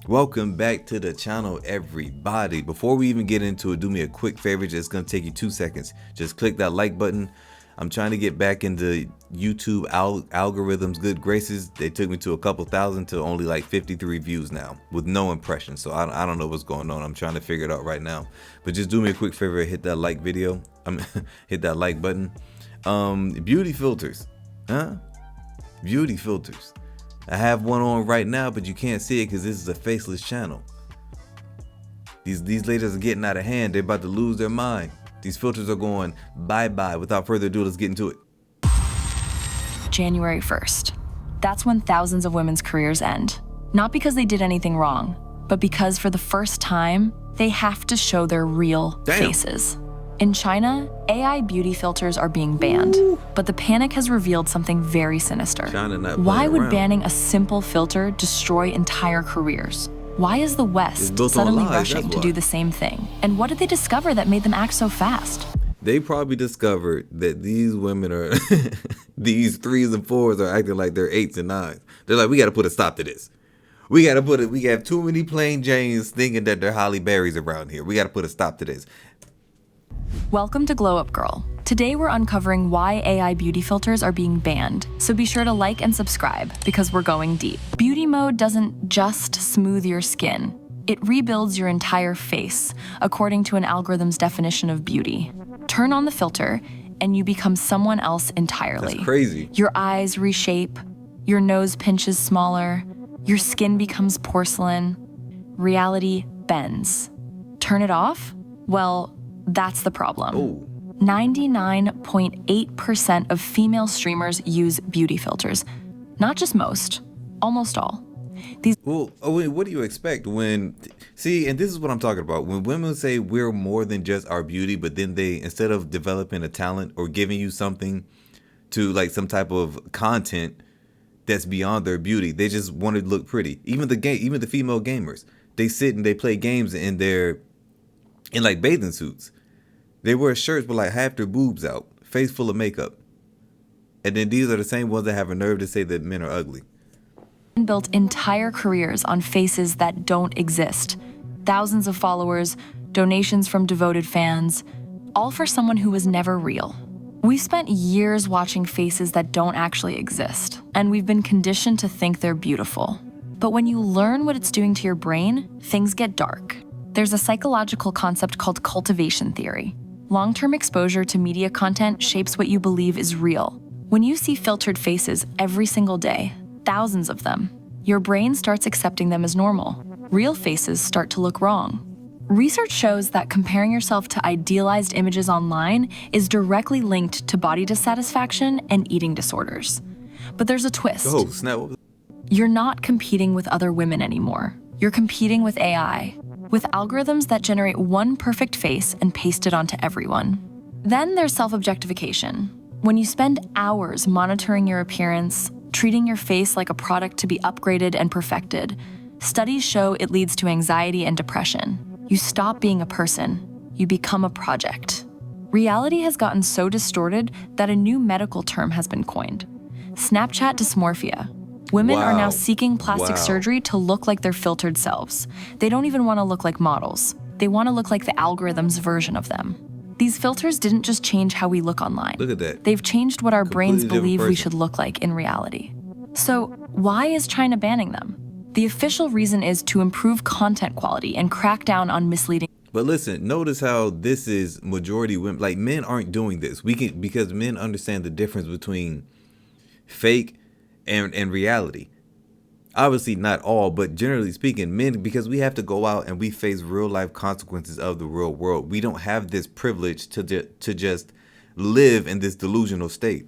Welcome back to the channel, everybody. Before we even get into it, do me a quick favor. It's gonna take you 2 seconds. Just click that like button. I'm trying to get back into YouTube algorithms good graces. They took me to a couple thousand to only like 53 views now with no impressions. So I don't know what's going on. I'm trying to figure it out right now. But just do me a quick favor, hit that like video. Hit that like button. Beauty filters, huh? Beauty filters. I have one on right now, but you can't see it because this is a faceless channel. These ladies are getting out of hand. They're about to lose their mind. These filters are going bye-bye. Without further ado, let's get into it. January 1st. That's when thousands of women's careers end. Not because they did anything wrong, but because for the first time, they have to show their real faces. In China, AI beauty filters are being banned, but the panic has revealed something very sinister. Why would banning a simple filter destroy entire careers? Why is the West suddenly rushing to do the same thing? And what did they discover that made them act so fast? They probably discovered that these women are, these 3s and 4s are acting like they're 8s and 9s. They're like, we got to put a stop to this. We have too many plain Janes thinking that they're Holly Berries around here. We got to put a stop to this. Welcome to Glow Up Girl. Today we're uncovering why AI beauty filters are being banned, so be sure to like and subscribe because we're going deep. Beauty mode doesn't just smooth your skin, it rebuilds your entire face, according to an algorithm's definition of beauty. Turn on the filter and you become someone else entirely. That's crazy. Your eyes reshape, your nose pinches smaller, your skin becomes porcelain, reality bends. Turn it off? Well, that's the problem. 99.8% of female streamers use beauty filters. Not just most, almost all. What do you expect when, see, and this is what I'm talking about. When women say we're more than just our beauty, but then they, instead of developing a talent or giving you something to like some type of content that's beyond their beauty, they just want to look pretty. Even the female gamers, they sit and they play games in like bathing suits. They wear shirts with like half their boobs out, face full of makeup. And then these are the same ones that have a nerve to say that men are ugly. Built entire careers on faces that don't exist. Thousands of followers, donations from devoted fans, all for someone who was never real. We've spent years watching faces that don't actually exist, and we've been conditioned to think they're beautiful. But when you learn what it's doing to your brain, things get dark. There's a psychological concept called cultivation theory. Long-term exposure to media content shapes what you believe is real. When you see filtered faces every single day, thousands of them, your brain starts accepting them as normal. Real faces start to look wrong. Research shows that comparing yourself to idealized images online is directly linked to body dissatisfaction and eating disorders. But there's a twist. Oh, snap. You're not competing with other women anymore. You're competing with AI. With algorithms that generate one perfect face and paste it onto everyone. Then there's self-objectification. When you spend hours monitoring your appearance, treating your face like a product to be upgraded and perfected, studies show it leads to anxiety and depression. You stop being a person, you become a project. Reality has gotten so distorted that a new medical term has been coined: Snapchat dysmorphia. Women are now seeking plastic surgery to look like their filtered selves. They don't even want to look like models. They want to look like the algorithm's version of them. These filters didn't just change how we look online. Look at that. They've changed what our brains believe we should look like in reality. So why is China banning them? The official reason is to improve content quality and crack down on misleading. But listen, notice how this is majority women. Like, men aren't doing this. Because men understand the difference between fake and reality. Obviously not all, but generally speaking, men, because we have to go out and we face real life consequences of the real world. We don't have this privilege to just live in this delusional state.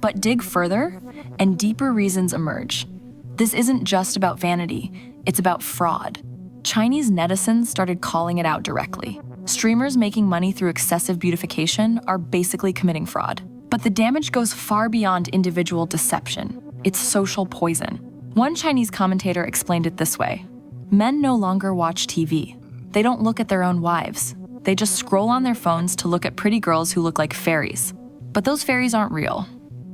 But dig further and deeper reasons emerge. This isn't just about vanity, it's about fraud. Chinese netizens started calling it out directly. Streamers making money through excessive beautification are basically committing fraud. But the damage goes far beyond individual deception. It's social poison. One Chinese commentator explained it this way: men no longer watch TV. They don't look at their own wives. They just scroll on their phones to look at pretty girls who look like fairies. But those fairies aren't real.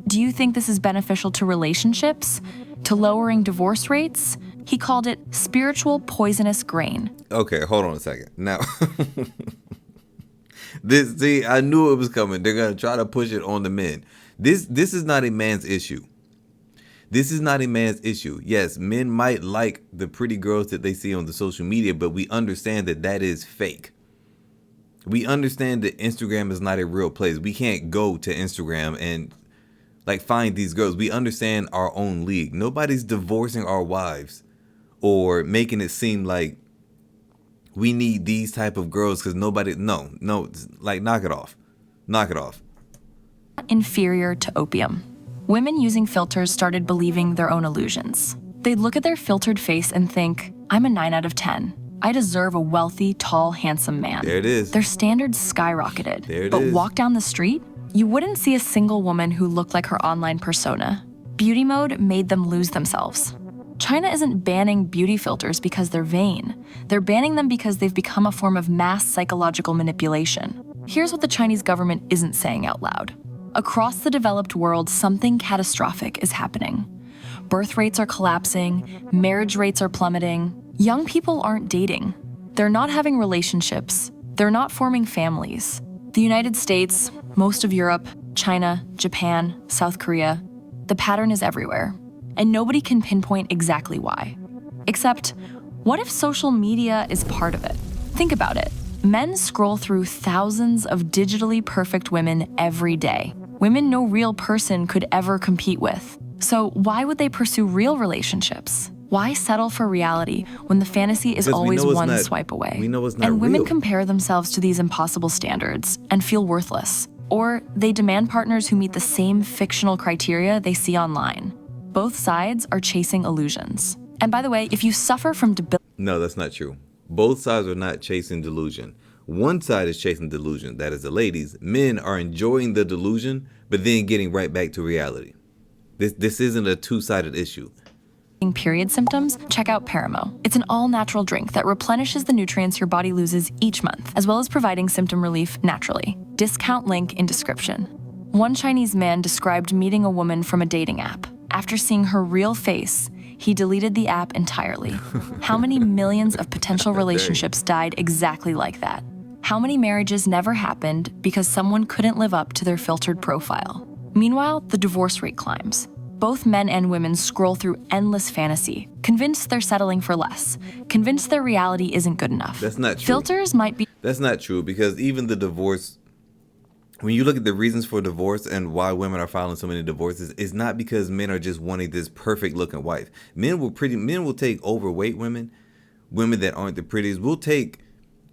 Do you think this is beneficial to relationships, to lowering divorce rates, He called it spiritual poisonous grain. Okay, hold on a second. Now, I knew it was coming. They're gonna try to push it on the men. This is not a man's issue. This is not a man's issue. Yes, men might like the pretty girls that they see on the social media, but we understand that that is fake. We understand that Instagram is not a real place. We can't go to Instagram and like find these girls. We understand our own league. Nobody's divorcing our wives or making it seem like we need these type of girls because no, like knock it off. Knock it off. Inferior to opium. Women using filters started believing their own illusions. They'd look at their filtered face and think, I'm a 9 out of 10. I deserve a wealthy, tall, handsome man. There it is. Their standards skyrocketed. There it but is. walk down the street, you wouldn't see a single woman who looked like her online persona. Beauty mode made them lose themselves. China isn't banning beauty filters because they're vain. They're banning them because they've become a form of mass psychological manipulation. Here's what the Chinese government isn't saying out loud. Across the developed world, something catastrophic is happening. Birth rates are collapsing, marriage rates are plummeting. Young people aren't dating. They're not having relationships. They're not forming families. The United States, most of Europe, China, Japan, South Korea, the pattern is everywhere. And nobody can pinpoint exactly why. Except, what if social media is part of it? Think about it. Men scroll through thousands of digitally perfect women every day. Women no real person could ever compete with. So why would they pursue real relationships? Why settle for reality when the fantasy is always one swipe away? We know it's not and women real. compare themselves to these impossible standards and feel worthless. Or they demand partners who meet the same fictional criteria they see online. Both sides are chasing illusions. And by the way, if you suffer from debilitating... No, that's not true. Both sides are not chasing delusion. One side is chasing delusion, that is the ladies. Men are enjoying the delusion, but then getting right back to reality. This isn't a two-sided issue. Period symptoms, check out Paramo. It's an all-natural drink that replenishes the nutrients your body loses each month, as well as providing symptom relief naturally. Discount link in description. One Chinese man described meeting a woman from a dating app. After seeing her real face, he deleted the app entirely. How many millions of potential relationships died exactly like that? How many marriages never happened because someone couldn't live up to their filtered profile? Meanwhile, the divorce rate climbs. Both men and women scroll through endless fantasy, convinced they're settling for less, convinced their reality isn't good enough. That's not true. Filters might be... That's not true because even the divorce, when you look at the reasons for divorce and why women are filing so many divorces, it's not because men are just wanting this perfect looking wife. Men will take overweight women that aren't the prettiest. We'll take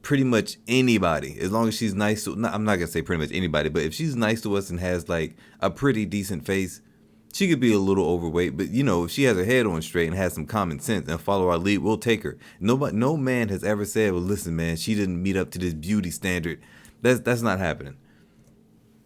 pretty much anybody as long as she's nice to, I'm not gonna say pretty much anybody, but if she's nice to us and has like a pretty decent face, she could be a little overweight, but you know, if she has her head on straight and has some common sense and follow our lead, we'll take her. No man has ever said, well, listen, man, she didn't meet up to this beauty standard. That's not happening.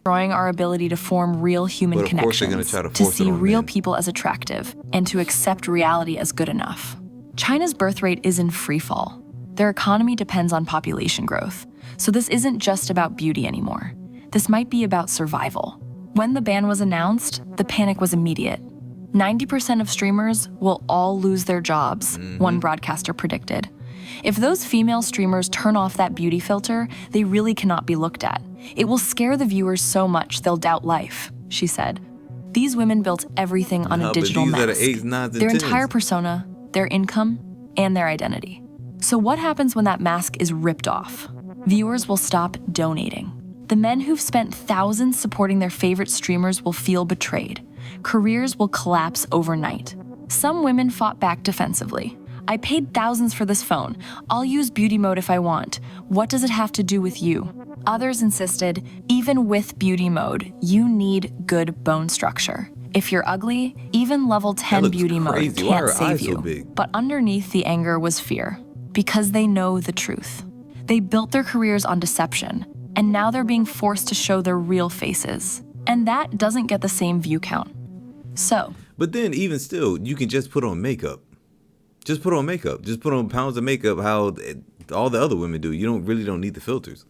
Destroying our ability to form real human But of course they're connections, gonna try to to force it see on real men. people as attractive, and to accept reality as good enough. China's birth rate is in free fall. Their economy depends on population growth, so this isn't just about beauty anymore. This might be about survival. When the ban was announced, the panic was immediate. 90% of streamers will all lose their jobs, one broadcaster predicted. If those female streamers turn off that beauty filter, they really cannot be looked at. It will scare the viewers so much they'll doubt life, she said. These women built everything on a digital these are mask. the 8s, 9s, and Their 10s. entire persona, their income, and their identity. So what happens when that mask is ripped off? Viewers will stop donating. The men who've spent thousands supporting their favorite streamers will feel betrayed. Careers will collapse overnight. Some women fought back defensively. I paid thousands for this phone. I'll use beauty mode if I want. What does it have to do with you? Others insisted, even with beauty mode, you need good bone structure. If you're ugly, even level 10 looks beauty crazy. mode Why are can't her save eyes so you. big? But underneath the anger was fear, because they know the truth. They built their careers on deception, and now they're being forced to show their real faces. And that doesn't get the same view count. So, But then even still, you can just put on makeup. Just put on makeup. Just put on pounds of makeup how all the other women do. You really don't need the filters.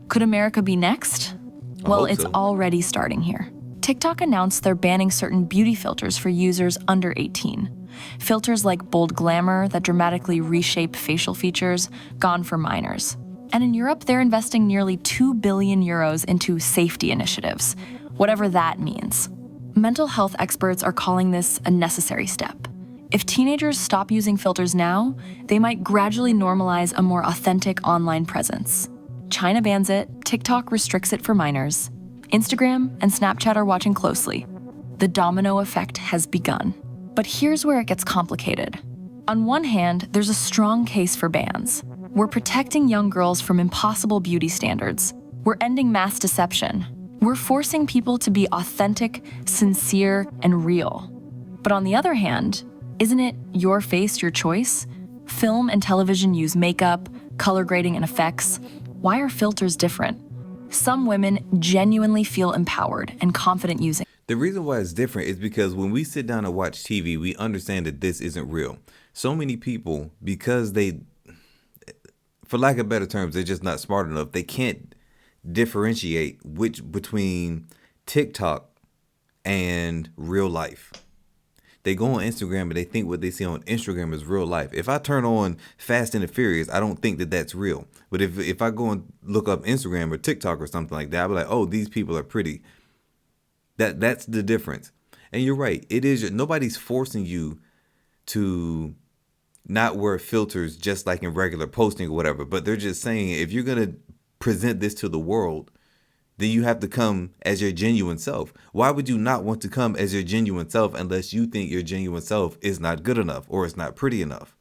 could America be next? Well, hope it's so. already starting here. TikTok announced they're banning certain beauty filters for users under 18. Filters like bold glamour that dramatically reshape facial features, gone for minors. And in Europe, they're investing nearly 2 billion euros into safety initiatives, whatever that means. Mental health experts are calling this a necessary step. If teenagers stop using filters now, they might gradually normalize a more authentic online presence. China bans it, TikTok restricts it for minors. Instagram and Snapchat are watching closely. The domino effect has begun. But here's where it gets complicated. On one hand, there's a strong case for bans. We're protecting young girls from impossible beauty standards. We're ending mass deception. We're forcing people to be authentic, sincere, and real. But on the other hand, isn't it your face, your choice? Film and television use makeup, color grading, and effects. Why are filters different? Some women genuinely feel empowered and confident using. The reason why it's different is because when we sit down and watch TV, we understand that this isn't real. So many people, because for lack of better terms, they're just not smart enough. They can't differentiate between TikTok and real life. They go on Instagram and they think what they see on Instagram is real life. If I turn on Fast and the Furious, I don't think that that's real. But if I go and look up Instagram or TikTok or something like that, I'll be like, oh, these people are pretty. That's the difference. And you're right. It is. Nobody's forcing you to not wear filters just like in regular posting or whatever. But they're just saying if you're going to present this to the world, then you have to come as your genuine self. Why would you not want to come as your genuine self unless you think your genuine self is not good enough or it's not pretty enough?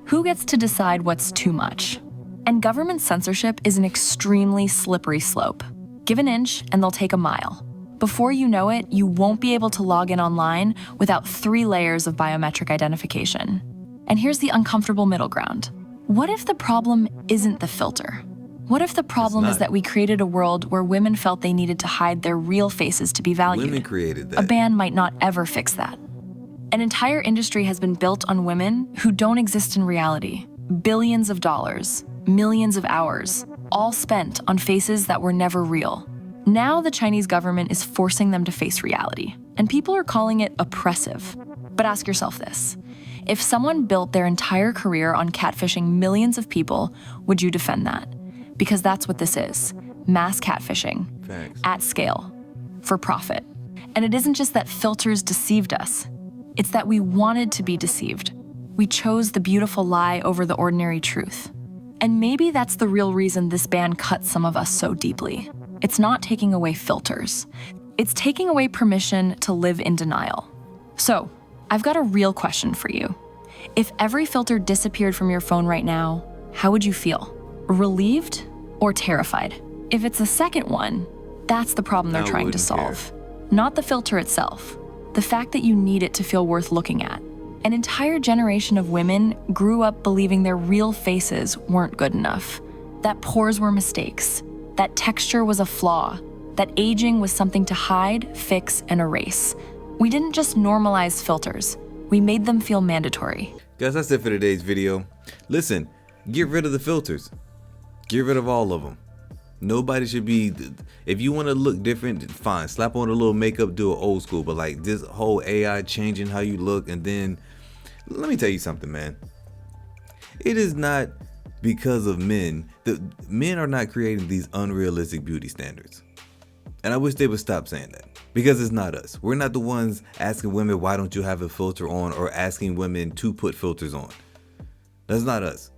Who gets to decide what's too much? And government censorship is an extremely slippery slope. Give an inch and they'll take a mile. Before you know it, you won't be able to log in online without 3 layers of biometric identification. And here's the uncomfortable middle ground. What if the problem isn't the filter? What if the problem is that we created a world where women felt they needed to hide their real faces to be valued? Women created that. A ban might not ever fix that. An entire industry has been built on women who don't exist in reality. Billions of dollars, millions of hours, all spent on faces that were never real. Now the Chinese government is forcing them to face reality, and people are calling it oppressive. But ask yourself this. If someone built their entire career on catfishing millions of people, would you defend that? Because that's what this is. Mass catfishing. Facts. At scale. For profit. And it isn't just that filters deceived us. It's that we wanted to be deceived. We chose the beautiful lie over the ordinary truth. And maybe that's the real reason this ban cuts some of us so deeply. It's not taking away filters. It's taking away permission to live in denial. So, I've got a real question for you. If every filter disappeared from your phone right now, how would you feel? Relieved or terrified? If it's the second one, that's the problem they're trying to solve. Not the filter itself. The fact that you need it to feel worth looking at. An entire generation of women grew up believing their real faces weren't good enough. That pores were mistakes. That texture was a flaw. That aging was something to hide, fix, and erase. We didn't just normalize filters. We made them feel mandatory. Guys, that's it for today's video. Listen, get rid of the filters. Get rid of all of them. Nobody should be, if you want to look different, fine. Slap on a little makeup, do it old school. But like this whole AI changing how you look, and then, let me tell you something, man. It is not because of men. Men are not creating these unrealistic beauty standards. And I wish they would stop saying that. Because it's not us. We're not the ones asking women, why don't you have a filter on, or asking women to put filters on. That's not us.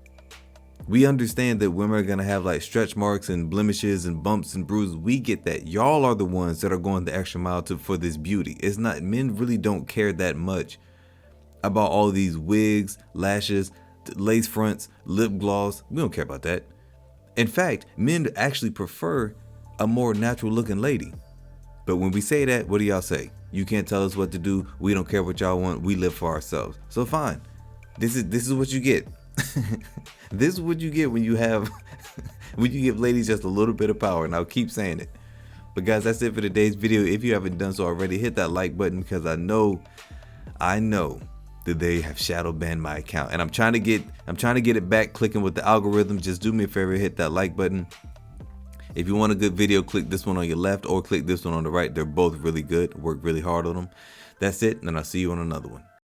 We understand that women are going to have like stretch marks and blemishes and bumps and bruises. We get that. Y'all are the ones that are going the extra mile for this beauty. It's not, men really don't care that much about all these wigs, lashes, lace fronts, lip gloss. We don't care about that. In fact, men actually prefer a more natural looking lady. But when we say that, what do y'all say? You can't tell us what to do. We don't care what y'all want. We live for ourselves. So fine. This is what you get. This is what you get when you have when you give ladies just a little bit of power, and I'll keep saying it. But guys, that's it for today's video. If you haven't done so already, hit that like button, because I know that they have shadow banned my account, and I'm trying to get it back clicking with the algorithm. Just do me a favor, hit that like button. If you want a good video, click this one on your left or click this one on the right. They're both really good. Work really hard on them. That's it, and I'll see you on another one.